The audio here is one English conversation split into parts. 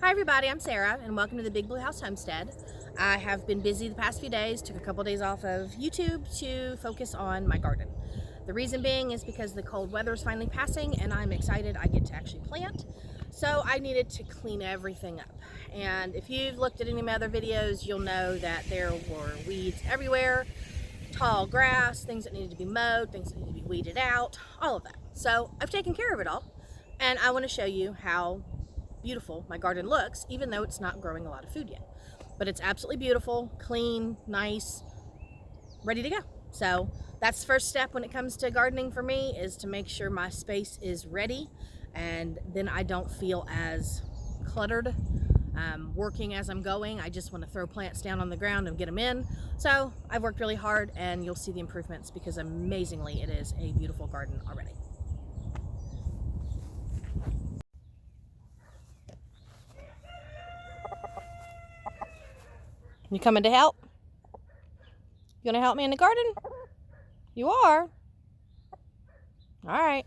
Hi everybody, I'm Sarah and welcome to the Big Blue House Homestead. I have been busy the past few days, took a couple days off of YouTube to focus on my garden. The reason being is because the cold weather is finally passing and I'm excited I get to actually plant. So I needed to clean everything up. And if you've looked at any of my other videos, you'll know that there were weeds everywhere, tall grass, things that needed to be mowed, things that needed to be weeded out, all of that. So I've taken care of it all and I want to show you how beautiful my garden looks, even though it's not growing a lot of food yet. But it's absolutely beautiful, clean, nice, ready to go. So that's the first step when it comes to gardening for me, is to make sure my space is ready, and then I don't feel as cluttered working as I'm going. I just want to throw plants down on the ground and get them in. So I've worked really hard and you'll see the improvements, because amazingly it is a beautiful garden already. You coming to help? You gonna help me in the garden? You are? All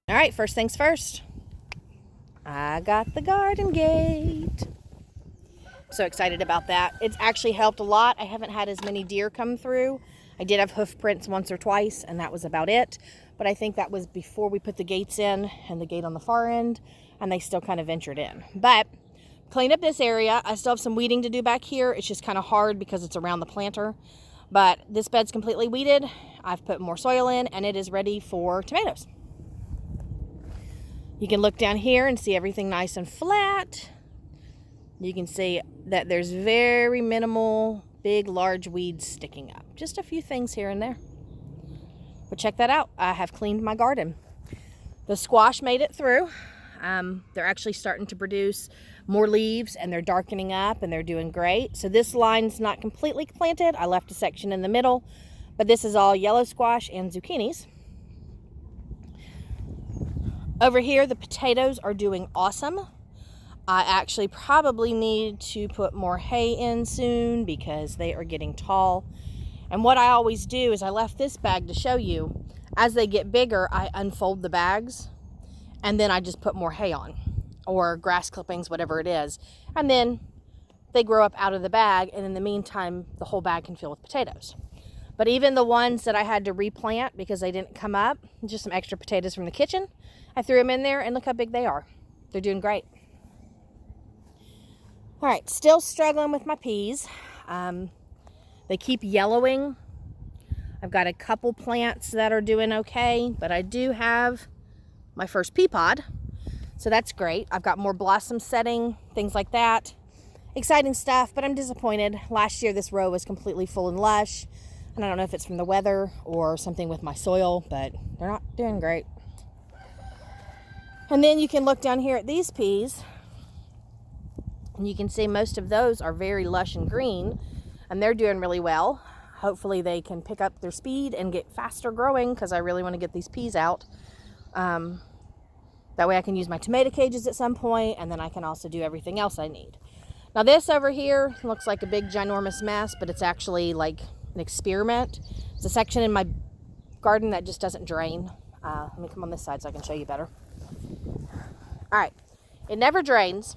right, first things first. I got the garden gate. So excited about that. It's actually helped a lot. I haven't had as many deer come through. I did have hoof prints once or twice and that was about it. But I think that was before we put the gates in, and the gate on the far end, and they still kind of ventured in. But clean up this area. I still have some weeding to do back here. It's just kind of hard because it's around the planter. But this bed's completely weeded. I've put more soil in and it is ready for tomatoes. You can look down here and see everything nice and flat. You can see that there's very minimal, big, large weeds sticking up. Just a few things here and there. But check that out. I have cleaned my garden. The squash made it through. They're actually starting to produce more leaves and they're darkening up and they're doing great. So this line's not completely planted. I left a section in the middle, but this is all yellow squash and zucchinis. Over here, the potatoes are doing awesome. I actually probably need to put more hay in soon because they are getting tall. And what I always do is I left this bag to show you. As they get bigger, I unfold the bags and then I just put more hay on, or grass clippings, whatever it is. And then they grow up out of the bag, and in the meantime, the whole bag can fill with potatoes. But even the ones that I had to replant because they didn't come up, just some extra potatoes from the kitchen, I threw them in there, and look how big they are. They're doing great. All right, still struggling with my peas. They keep yellowing. I've got a couple plants that are doing okay, but I do have my first pea pod. So that's great. I've got more blossom setting, things like that. Exciting stuff, but I'm disappointed. Last year this row was completely full and lush. And I don't know if it's from the weather or something with my soil, but they're not doing great. And then you can look down here at these peas. And you can see most of those are very lush and green. And they're doing really well. Hopefully they can pick up their speed and get faster growing, because I really want to get these peas out. That way I can use my tomato cages at some point, and then I can also do everything else I need. Now this over here looks like a big ginormous mess, but it's actually like an experiment. It's a section in my garden that just doesn't drain. Let me come on this side so I can show you better. All right, it never drains.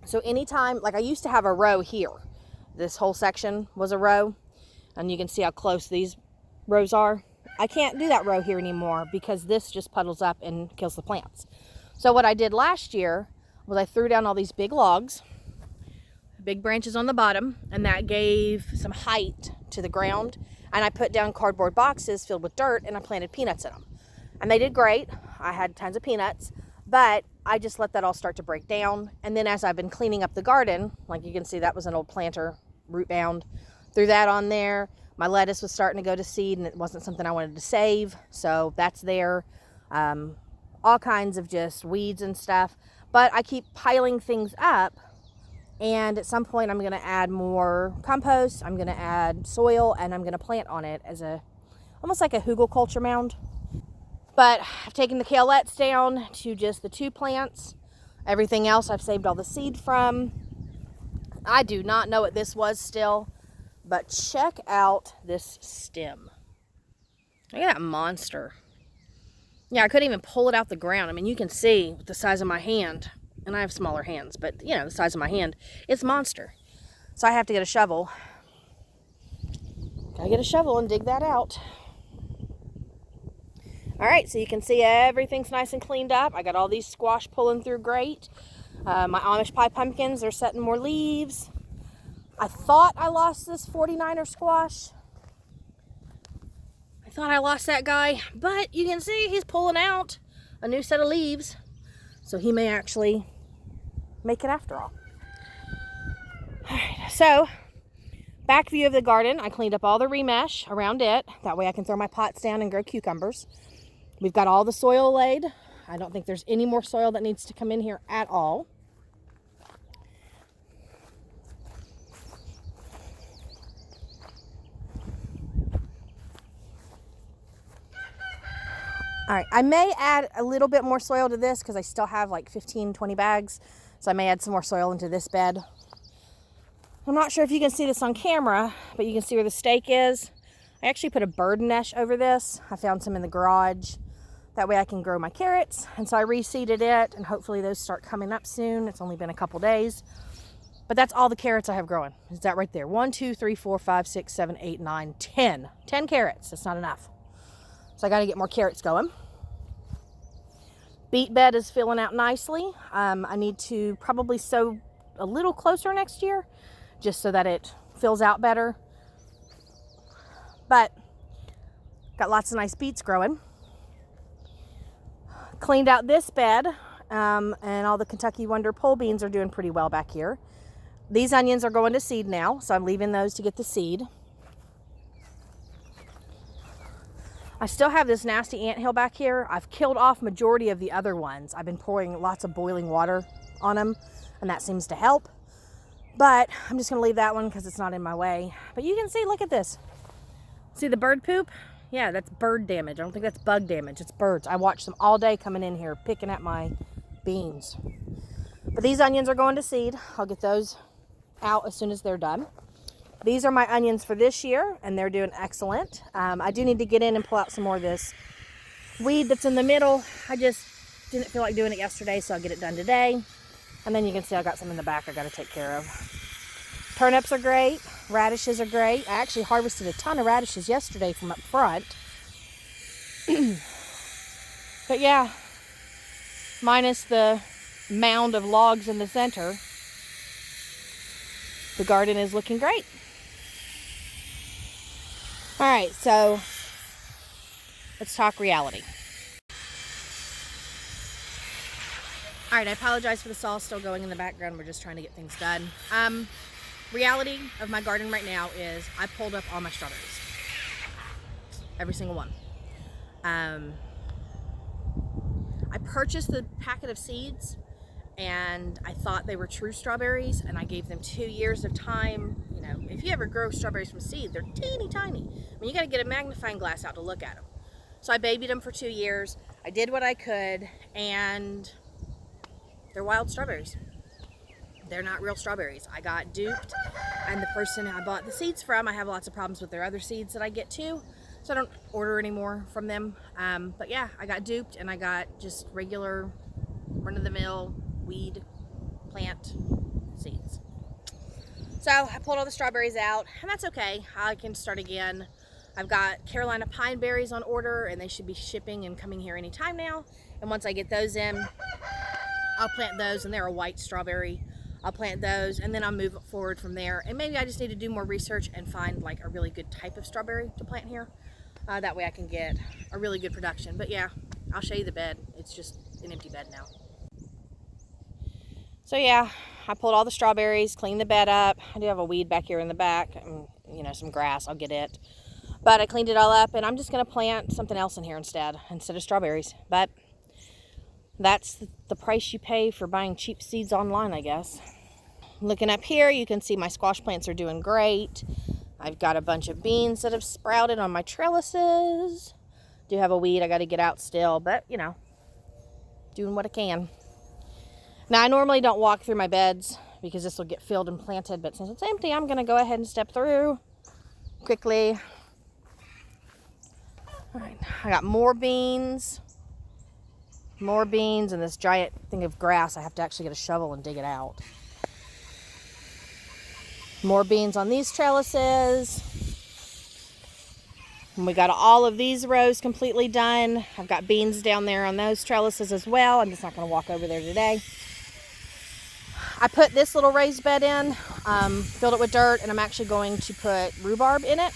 So anytime, like I used to have a row here. This whole section was a row, and you can see how close these rows are. I can't do that row here anymore because this just puddles up and kills the plants. So what I did last year was I threw down all these big logs, big branches on the bottom, and that gave some height to the ground. And I put down cardboard boxes filled with dirt and I planted peanuts in them. And they did great. I had tons of peanuts, but I just let that all start to break down. And then as I've been cleaning up the garden, like you can see, that was an old planter, root bound, threw that on there. My lettuce was starting to go to seed and it wasn't something I wanted to save. So that's there. All kinds of just weeds and stuff. But I keep piling things up. And at some point I'm going to add more compost. I'm going to add soil and I'm going to plant on it as almost like a hugelkultur mound. But I've taken the kaleettes down to just the 2 plants. Everything else I've saved all the seed from. I do not know what this was still. But check out this stem. Look at that monster. Yeah, I couldn't even pull it out the ground. I mean, you can see with the size of my hand and I have smaller hands, but you know, the size of my hand, it's a monster. So I have to get a shovel. Gotta get a shovel and dig that out. All right, so you can see everything's nice and cleaned up. I got all these squash pulling through great. My Amish pie pumpkins are setting more leaves. I thought I lost this 49er squash. I thought I lost that guy, but you can see he's pulling out a new set of leaves. So he may actually make it after all. All right, so back view of the garden. I cleaned up all the remesh around it. That way I can throw my pots down and grow cucumbers. We've got all the soil laid. I don't think there's any more soil that needs to come in here at all. All right, I may add a little bit more soil to this because I still have like 15, 20 bags. So I may add some more soil into this bed. I'm not sure if you can see this on camera, but you can see where the stake is. I actually put a bird nest over this. I found some in the garage. That way I can grow my carrots. And so I reseeded it, and hopefully those start coming up soon. It's only been a couple days. But that's all the carrots I have growing. Is that right there? 1, 2, 3, 4, 5, 6, 7, 8, 9, 10. 10 carrots. That's not enough. So I got to get more carrots going. Beet bed is filling out nicely. I need to probably sow a little closer next year, just so that it fills out better. But got lots of nice beets growing. Cleaned out this bed, and all the Kentucky Wonder pole beans are doing pretty well back here. These onions are going to seed now, so I'm leaving those to get the seed. I still have this nasty anthill back here. I've killed off majority of the other ones. I've been pouring lots of boiling water on them, and that seems to help. But I'm just gonna leave that one because it's not in my way. But you can see, look at this. See the bird poop? Yeah, that's bird damage. I don't think that's bug damage, it's birds. I watched them all day coming in here, picking at my beans. But these onions are going to seed. I'll get those out as soon as they're done. These are my onions for this year, and they're doing excellent. I do need to get in and pull out some more of this weed that's in the middle. I just didn't feel like doing it yesterday, so I'll get it done today. And then you can see I got some in the back I got to take care of. Turnips are great. Radishes are great. I actually harvested a ton of radishes yesterday from up front. But yeah, minus the mound of logs in the center, the garden is looking great. All right, so let's talk reality. All right, I apologize for the saw still going in the background. We're just trying to get things done. Reality of my garden right now is I pulled up all my strawberries. Every single one. I purchased the packet of seeds, and I thought they were true strawberries, and I gave them 2 years of time. You know, if you ever grow strawberries from seed, they're teeny tiny. I mean, you got to get a magnifying glass out to look at them. So I babied them for 2 years. I did what I could, and they're wild strawberries. They're not real strawberries. I got duped, and the person I bought the seeds from, I have lots of problems with their other seeds that I get too, so I don't order anymore from them. But yeah, I got duped, and I got just regular run-of-the-mill weed plant seeds. So I pulled all the strawberries out, and that's okay. I can start again. I've got Carolina pine berries on order, and they should be shipping and coming here anytime now. And once I get those in, I'll plant those, and they're a white strawberry. I'll plant those, and then I'll move forward from there. And maybe I just need to do more research and find like a really good type of strawberry to plant here. That way I can get a really good production. But yeah, I'll show you the bed. It's just an empty bed now. So yeah, I pulled all the strawberries, cleaned the bed up. I do have a weed back here in the back, and, you know, some grass, I'll get it. But I cleaned it all up, and I'm just gonna plant something else in here instead of strawberries. But that's the price you pay for buying cheap seeds online, I guess. Looking up here, you can see my squash plants are doing great. I've got a bunch of beans that have sprouted on my trellises. Do have a weed I got to get out still, but you know, doing what I can. Now I normally don't walk through my beds because this will get filled and planted, but since it's empty, I'm gonna go ahead and step through quickly. All right, I got more beans. More beans and this giant thing of grass. I have to actually get a shovel and dig it out. More beans on these trellises. And we got all of these rows completely done. I've got beans down there on those trellises as well. I'm just not going to walk over there today. I put this little raised bed in, filled it with dirt, and I'm actually going to put rhubarb in it.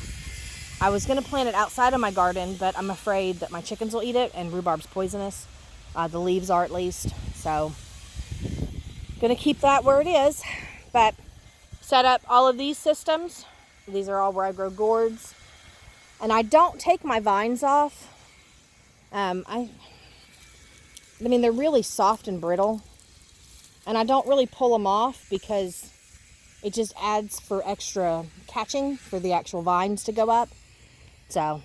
I was going to plant it outside of my garden, but I'm afraid that my chickens will eat it, and rhubarb's poisonous. The leaves are, at least. So, going to keep that where it is. But set up all of these systems. These are all where I grow gourds. And I don't take my vines off. I mean, they're really soft and brittle. And I don't really pull them off because it just adds for extra catching for the actual vines to go up. So,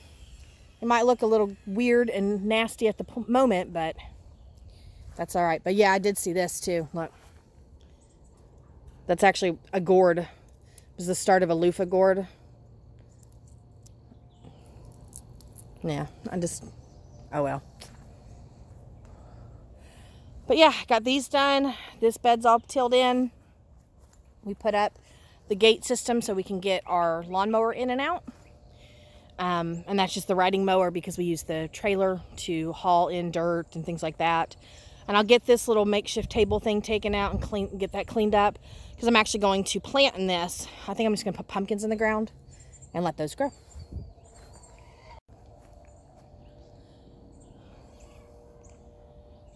it might look a little weird and nasty at the moment, but that's all right. But yeah, I did see this too. Look. That's actually a gourd. It was the start of a loofah gourd. Yeah, oh well. But yeah, got these done. This bed's all tilled in. We put up the gate system so we can get our lawnmower in and out. And that's just the riding mower because we use the trailer to haul in dirt and things like that. And I'll get this little makeshift table thing taken out and get that cleaned up because I'm actually going to plant in this. I think I'm just going to put pumpkins in the ground and let those grow.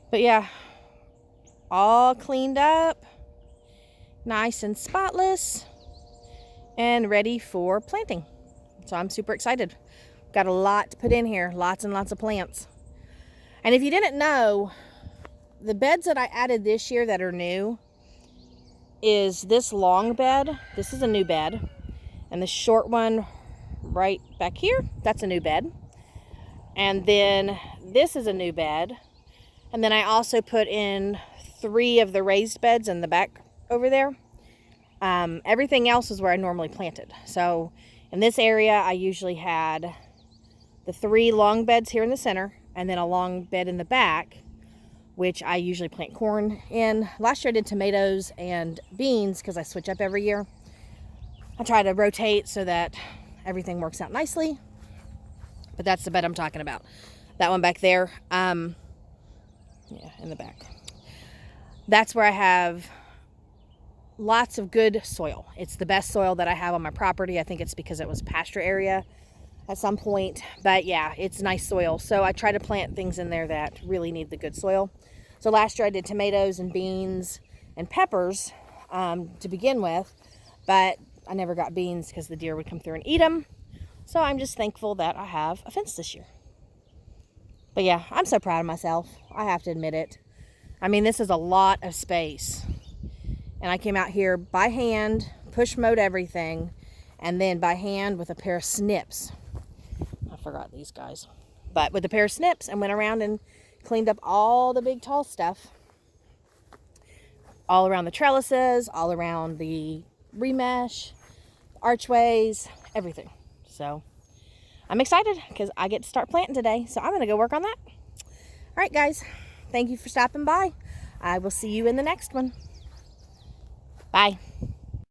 But yeah, all cleaned up, nice and spotless, and ready for planting. So I'm super excited. Got a lot to put in here, lots and lots of plants. And if you didn't know, the beds that I added this year that are new is this long bed. This is a new bed. And the short one right back here, that's a new bed. And then this is a new bed. And then I also put in 3 of the raised beds in the back over there. Everything else is where I normally planted. So in this area, I usually had the 3 long beds here in the center and then a long bed in the back, which I usually plant corn in. Last year I did tomatoes and beans because I switch up every year. I try to rotate so that everything works out nicely. But that's the bed I'm talking about. That one back there. Yeah, in the back. That's where I have lots of good soil. It's the best soil that I have on my property. I think it's because it was pasture area at some point. But yeah, it's nice soil. So I try to plant things in there that really need the good soil. So last year I did tomatoes and beans and peppers to begin with. But I never got beans because the deer would come through and eat them. So I'm just thankful that I have a fence this year. But yeah, I'm so proud of myself. I have to admit it. I mean, this is a lot of space. And I came out here by hand, push mowed everything, and then by hand with a pair of snips. I forgot these guys. But with a pair of snips, and went around and cleaned up all the big tall stuff. All around the trellises, all around the remesh, archways, everything. So I'm excited because I get to start planting today. So I'm going to go work on that. All right, guys. Thank you for stopping by. I will see you in the next one. Bye.